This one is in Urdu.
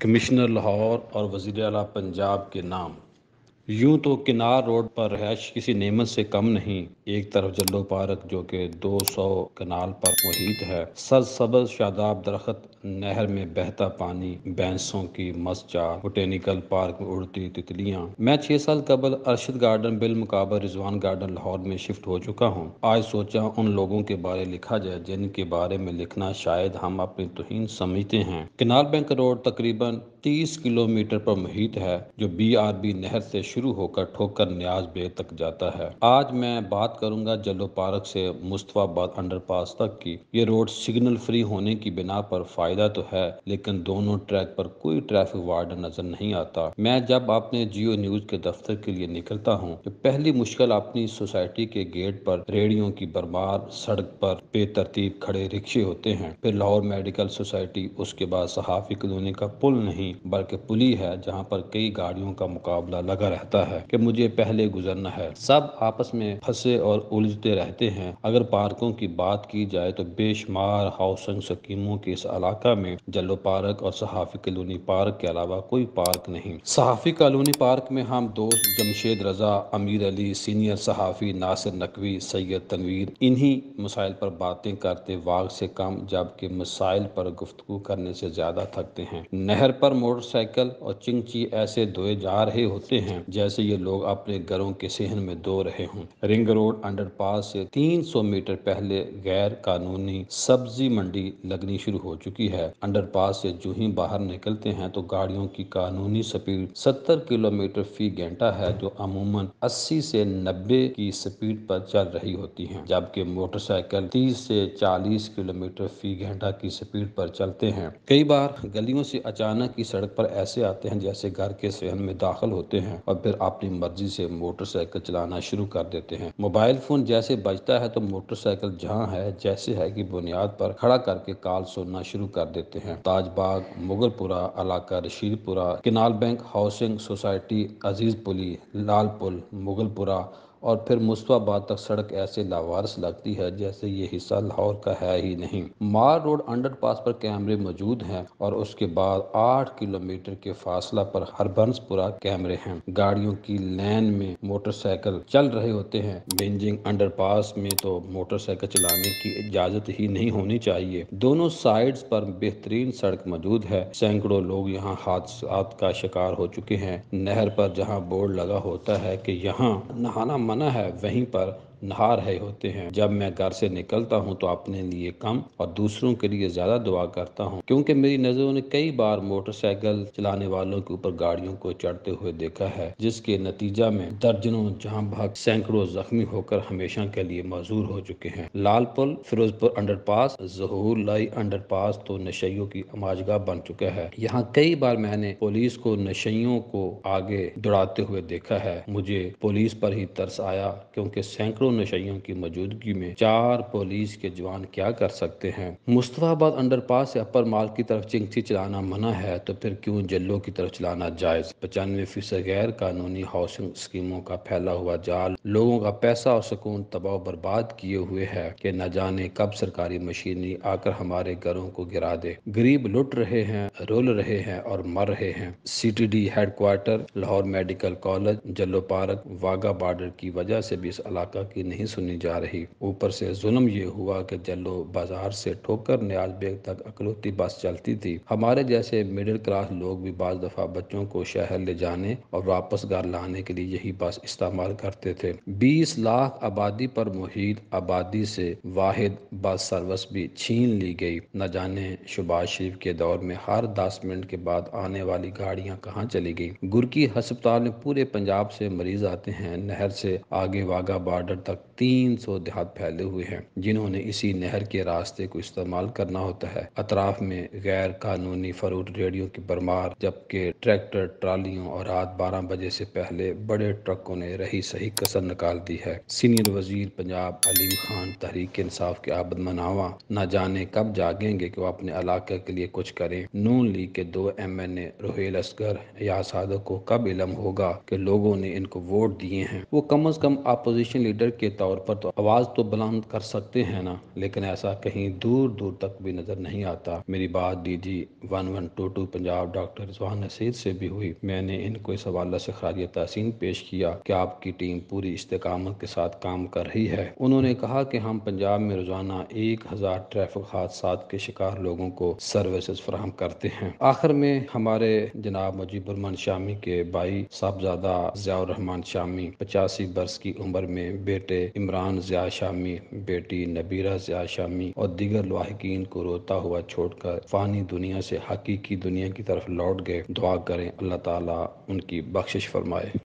کمشنر لاہور اور وزیر اعلیٰ پنجاب کے نام۔ یوں تو کنار روڈ پر رہائش کسی نعمت سے کم نہیں۔ ایک طرف جلو پارک جو کہ 200 کنال پر محیط ہے، سرسبز شاداب درخت، نہر میں بہتا پانی، بھینسوں کی مست چار، بوٹینیکل پارک میں اڑتی تتلیاں۔ میں 6 سال قبل ارشد گارڈن بالمقابل رضوان گارڈن لاہور میں شفٹ ہو چکا ہوں۔ آج سوچا ان لوگوں کے بارے لکھا جائے جن کے بارے میں لکھنا شاید ہم اپنی توہین سمجھتے ہیں۔ کنال بینک روڈ تقریباً 30 کلومیٹر پر محیط ہے، جو BRB نہر سے شروع ہو کر ٹھوکر نیاز بے تک جاتا ہے۔ آج میں بات کروں گا جلو پارک سے مصطفیٰ آباد انڈر پاس تک کی۔ یہ روڈ سگنل فری ہونے کی بنا پر فائدہ تو ہے، لیکن دونوں ٹریک پر کوئی ٹریفک وارڈن نظر نہیں آتا۔ میں جب اپنے جیو نیوز کے دفتر کے لیے نکلتا ہوں تو پہلی مشکل اپنی سوسائٹی کے گیٹ پر ریڑھیوں کی بھرمار، سڑک پر بے ترتیب کھڑے رکشے ہوتے ہیں، پھر لاہور میڈیکل سوسائٹی، اس کے بعد صحافی کالونی کا پل نہیں بلکہ پلی ہے جہاں پر کئی گاڑیوں کا مقابلہ لگا رہتا ہے کہ مجھے پہلے گزرنا ہے۔ سب آپس میں پھنسے اور الجھتے رہتے ہیں۔ اگر پارکوں کی بات کی جائے تو بے شمار ہاؤسنگ اسکیموں کے اس علاقہ میں جلو پارک اور صحافی کالونی پارک کے علاوہ کوئی پارک نہیں۔ صحافی کالونی پارک میں ہم دوست جمشید رضا، امیر علی، سینئر صحافی ناصر نقوی، سید تنویر انہی مسائل پر باتیں کرتے وقت سے کم، جبکہ مسائل پر گفتگو کرنے سے زیادہ تھکتے ہیں۔ نہر پر موٹر سائیکل اور چنگچی ایسے دھوئے جا رہے ہوتے ہیں جیسے یہ لوگ اپنے گھروں کے صحن میں دھو رہے ہوں۔ رنگ روڈ انڈر پاس سے 300 میٹر پہلے غیر قانونی سبزی منڈی لگنی شروع ہو چکی ہے۔ انڈر پاس سے جو ہی باہر نکلتے ہیں تو گاڑیوں کی قانونی سپیڈ 70 کلومیٹر فی گھنٹہ ہے، جو عموماً 80 سے 90 کی سپیڈ پر چل رہی ہوتی ہیں، جبکہ موٹر سائیکل 30 سے 40 کلومیٹر فی گھنٹہ کی سپیڈ پر چلتے ہیں۔ کئی بار گلیوں سے اچانک ہی سڑک پر ایسے آتے ہیں جیسے گھر کے صحن میں داخل ہوتے ہیں اور پھر اپنی مرضی سے موٹر سائیکل چلانا شروع کر دیتے ہیں۔ موبائل فون جیسے بجتا ہے تو موٹر سائیکل جہاں ہے جیسے ہے کی بنیاد پر کھڑا کر کے کال سننا شروع کر دیتے ہیں۔ تاج باغ، مغل پورہ علاقہ، رشید پورہ، کنال بینک ہاؤسنگ سوسائٹی، عزیز پلی، لال پل، مغل پورہ اور پھر مصطفیٰ آباد تک سڑک ایسے لاوارث لگتی ہے جیسے یہ حصہ لاہور کا ہے ہی نہیں۔ مار روڈ انڈر پاس پر کیمرے موجود ہیں اور اس کے بعد 8 کلومیٹر کے فاصلہ پر ہربنس پورہ کیمرے ہیں۔ گاڑیوں کی لین میں موٹر سائیکل چل رہے ہوتے ہیں۔ بینجنگ انڈر پاس میں تو موٹر سائیکل چلانے کی اجازت ہی نہیں ہونی چاہیے۔ دونوں سائیڈز پر بہترین سڑک موجود ہے۔ سینکڑوں لوگ یہاں حادثات کا شکار ہو چکے ہیں۔ نہر پر جہاں بورڈ لگا ہوتا ہے کہ یہاں نہانا منع ہے، وہیں پر نہا رہے ہوتے ہیں۔ جب میں گھر سے نکلتا ہوں تو اپنے لیے کم اور دوسروں کے لیے زیادہ دعا کرتا ہوں، کیونکہ میری نظروں نے کئی بار موٹر سائیکل چلانے والوں کے اوپر گاڑیوں کو چڑھتے ہوئے دیکھا ہے، جس کے نتیجہ میں درجنوں جاں بحق، سینکڑوں زخمی ہو کر ہمیشہ کے لیے معذور ہو چکے ہیں۔ لال پل، فیروز پور انڈر پاس، ظہور لائی انڈر پاس تو نشیوں کی اماجگاہ بن چکا ہے۔ یہاں کئی بار میں نے پولیس کو نشیوں کو آگے دوڑاتے ہوئے دیکھا ہے۔ مجھے پولیس پر ہی ترس آیا، کیونکہ سینکڑوں نشیوں کی موجودگی میں 4 پولیس کے جوان کیا کر سکتے ہیں۔ مصطفیٰ آباد انڈر پاس سے اپر مال کی طرف چنگچی چلانا منع ہے تو پھر کیوں جلو کی طرف چلانا جائز؟ 95% غیر قانونی ہاؤسنگ اسکیموں کا پھیلا ہوا جال لوگوں کا پیسہ اور سکون تباہ و برباد کیے ہوئے ہے کہ نہ جانے کب سرکاری مشینری آ کر ہمارے گھروں کو گرا دے۔ غریب لٹ رہے ہیں، رول رہے ہیں اور مر رہے ہیں۔ CTD head quarter, Lahore medical college, Jallo park, Wagah border کی وجہ سے بھی اس علاقہ کی نہیں سنی جا رہی۔ اوپر سے ظلم یہ ہوا کہ جلو بازار سے ٹھوکر نیاز بیگ تک اکلوتی بس چلتی تھی۔ ہمارے جیسے مڈل کلاس لوگ بھی بعض دفعہ بچوں کو شہر لے جانے اور واپس گھر لانے کے لیے یہی بس استعمال کرتے تھے۔ 20 لاکھ آبادی پر محیط آبادی سے واحد بس سروس بھی چھین لی گئی۔ نہ جانے شہباز شریف کے دور میں ہر 10 منٹ کے بعد آنے والی گاڑیاں کہاں چلی گئیں۔ گرکی ہسپتال میں پورے پنجاب سے مریض آتے ہیں۔ نہر سے آگے واگا بارڈر تک 300 دیہات پھیلے ہوئے ہیں جنہوں نے اسی نہر کے راستے کو استعمال کرنا ہوتا ہے۔ اطراف میں غیر قانونی فروٹ ریڑھیوں کی بھرمار، جبکہ ٹریکٹر، ٹرالیوں اور رات 12 بجے سے پہلے بڑے ٹرکوں نے رہی صحیح کسر نکال دی ہے۔ سینئر وزیر پنجاب علیم خان تحریک انصاف کے عابد مناواں نہ جانے کب جاگیں گے کہ وہ اپنے علاقے کے لیے کچھ کریں۔ نون لیگ کے 2 MNA روہیل اصغر، ایاز صادق کو کب علم ہوگا کہ لوگوں نے ان کو ووٹ دیے ہیں؟ وہ کم از کم اپوزیشن لیڈر کے طور پر تو آواز تو بلند کر سکتے ہیں نا، لیکن ایسا کہیں دور دور تک بھی نظر نہیں آتا۔ میری بات DG 1122 پنجاب ڈاکٹر رضوان نصیر سے بھی ہوئی۔ میں نے ان کو اس حوالے سے خراج تحسین پیش کیا کہ آپ کی ٹیم پوری استقامت کے ساتھ کام کر رہی ہے۔ انہوں نے کہا کہ ہم پنجاب میں روزانہ 1000 ٹریفک حادثات کے شکار لوگوں کو سروسز فراہم کرتے ہیں۔ آخر میں ہمارے جناب مجیب الرحمان شامی کے بھائی صاحبزادہ ضیاء الرحمان شامی 85 برس کی عمر میں بیٹے عمران ضیاء شامی، بیٹی نبیرہ ضیاء شامی اور دیگر لواحقین کو روتا ہوا چھوڑ کر فانی دنیا سے حقیقی دنیا کی طرف لوٹ گئے۔ دعا کریں اللہ تعالیٰ ان کی بخشش فرمائے۔